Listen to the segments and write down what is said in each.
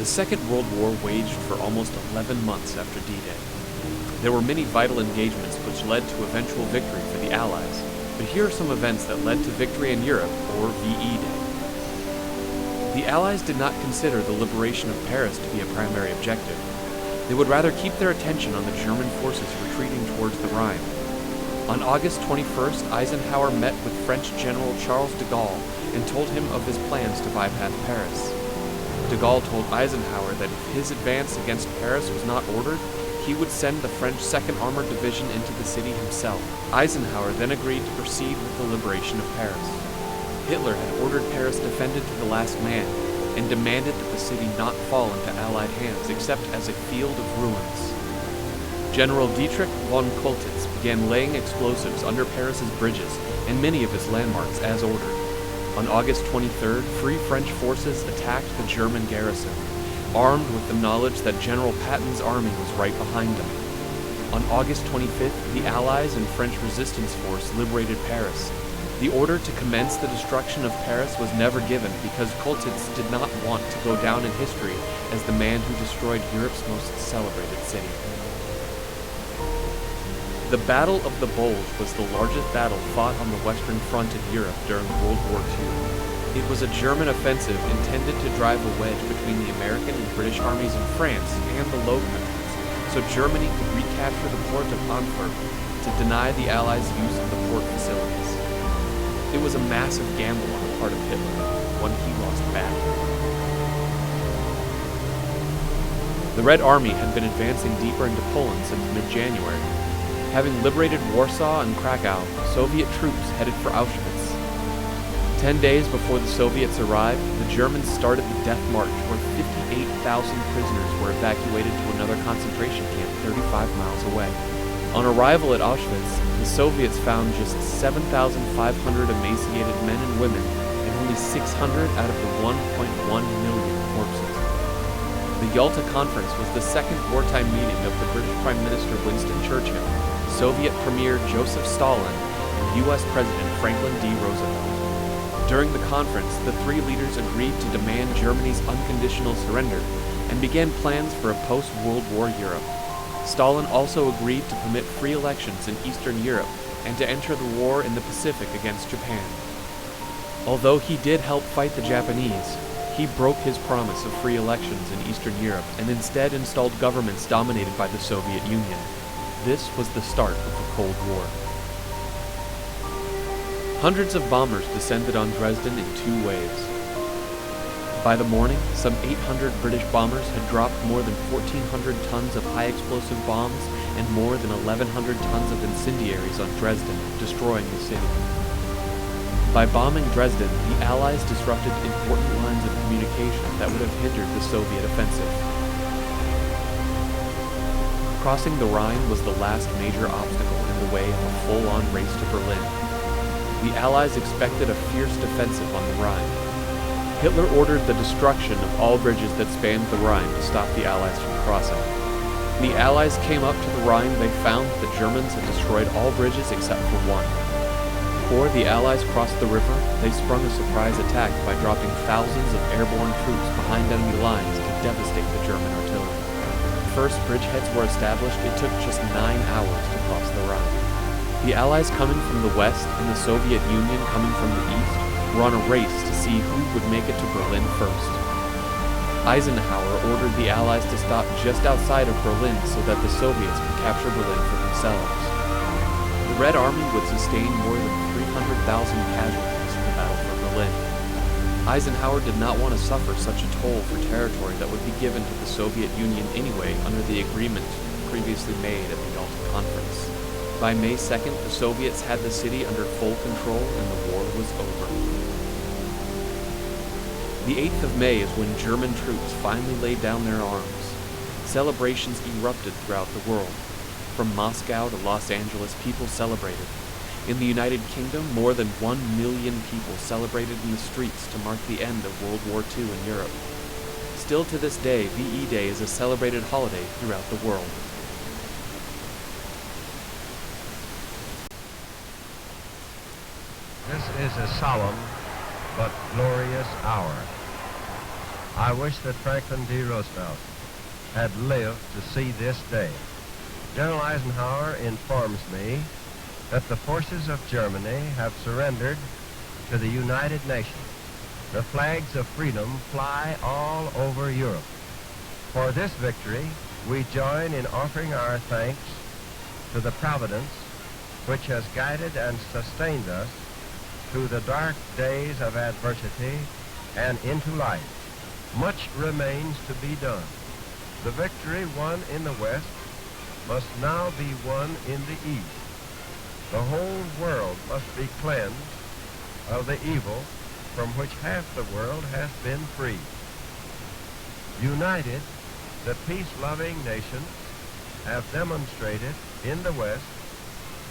The Second World War waged for almost 11 months after D-Day. There were many vital engagements which led to eventual victory for the Allies, but here are some events that led to victory in Europe, or VE Day. The Allies did not consider the liberation of Paris to be a primary objective. They would rather keep their attention on the German forces retreating towards the Rhine. On August 21st, Eisenhower met with French General Charles de Gaulle and told him of his plans to bypass Paris. De Gaulle told Eisenhower that if his advance against Paris was not ordered, he would send the French 2nd Armored Division into the city himself. Eisenhower then agreed to proceed with the liberation of Paris. Hitler had ordered Paris defended to the last man and demanded that the city not fall into Allied hands except as a field of ruins. General Dietrich von Choltitz began laying explosives under Paris's bridges and many of its landmarks as ordered. On August 23rd, Free French forces attacked the German garrison, armed with the knowledge that General Patton's army was right behind them. On August 25th, the Allies and French resistance force liberated Paris. The order to commence the destruction of Paris was never given because Choltitz did not want to go down in history as the man who destroyed Europe's most celebrated city. The Battle of the Bulge was the largest battle fought on the Western Front in Europe during World War II. It was a German offensive intended to drive a wedge between the American and British armies in France and the Low Countries, so Germany could recapture the port of Antwerp to deny the Allies use of the port facilities. It was a massive gamble on the part of Hitler, one he lost badly. The Red Army had been advancing deeper into Poland since mid-January. Having liberated Warsaw and Krakow, Soviet troops headed for Auschwitz. 10 days before the Soviets arrived, the Germans started the death march where 58,000 prisoners were evacuated to another concentration camp 35 miles away. On arrival at Auschwitz, the Soviets found just 7,500 emaciated men and women and only 600 out of the 1.1 million corpses. The Yalta Conference was the second wartime meeting of the British Prime Minister Winston Churchill, Soviet Premier Joseph Stalin, and U.S. President Franklin D. Roosevelt. During the conference, the three leaders agreed to demand Germany's unconditional surrender and began plans for a post-World War Europe. Stalin also agreed to permit free elections in Eastern Europe and to enter the war in the Pacific against Japan. Although he did help fight the Japanese, he broke his promise of free elections in Eastern Europe and instead installed governments dominated by the Soviet Union. This was the start of the Cold War. Hundreds of bombers descended on Dresden in 2 waves. By the morning, some 800 British bombers had dropped more than 1,400 tons of high-explosive bombs and more than 1,100 tons of incendiaries on Dresden, destroying the city. By bombing Dresden, the Allies disrupted important lines of communication that would have hindered the Soviet offensive. Crossing the Rhine was the last major obstacle in the way of a full-on race to Berlin. The Allies expected a fierce defensive on the Rhine. Hitler ordered the destruction of all bridges that spanned the Rhine to stop the Allies from crossing. When the Allies came up to the Rhine, they found that the Germans had destroyed all bridges except for one. Before the Allies crossed the river, they sprung a surprise attack by dropping thousands of airborne troops behind enemy lines to devastate the German artillery. First bridgeheads were established, it took just 9 hours to cross the Rhine. The Allies coming from the west and the Soviet Union coming from the east were on a race to see who would make it to Berlin first. Eisenhower ordered the Allies to stop just outside of Berlin so that the Soviets could capture Berlin for themselves. The Red Army would sustain more than 300,000 casualties in the battle for Berlin. Eisenhower did not want to suffer such a toll for territory that would be given to the Soviet Union anyway under the agreement previously made at the Yalta Conference. By May 2nd, the Soviets had the city under full control and the war was over. The 8th of May is when German troops finally laid down their arms. Celebrations erupted throughout the world. From Moscow to Los Angeles, people celebrated. In the United Kingdom, more than 1 million people celebrated in the streets to mark the end of World War II in Europe. Still to this day, VE Day is a celebrated holiday throughout the world. This is a solemn but glorious hour. I wish that Franklin D. Roosevelt had lived to see this day. General Eisenhower informs me that the forces of Germany have surrendered to the United Nations. The flags of freedom fly all over Europe. For this victory, we join in offering our thanks to the Providence which has guided and sustained us through the dark days of adversity and into light. Much remains to be done. The victory won in the West must now be won in the East. The whole world must be cleansed of the evil from which half the world has been freed. United, the peace-loving nations have demonstrated in the West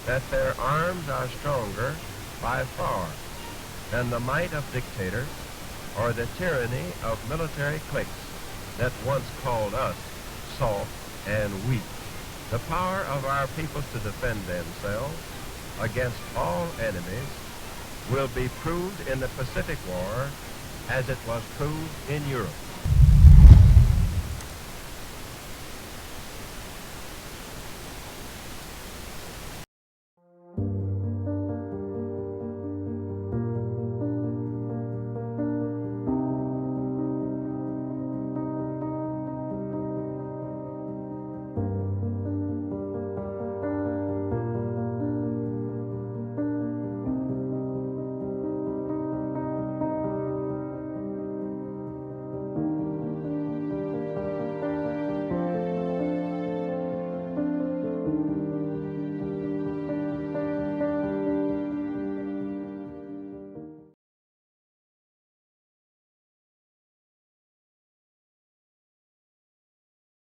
that their arms are stronger by far than the might of dictators or the tyranny of military cliques that once called us soft and weak. The power of our peoples to defend themselves against all enemies will be proved in the Pacific War as it was proved in Europe.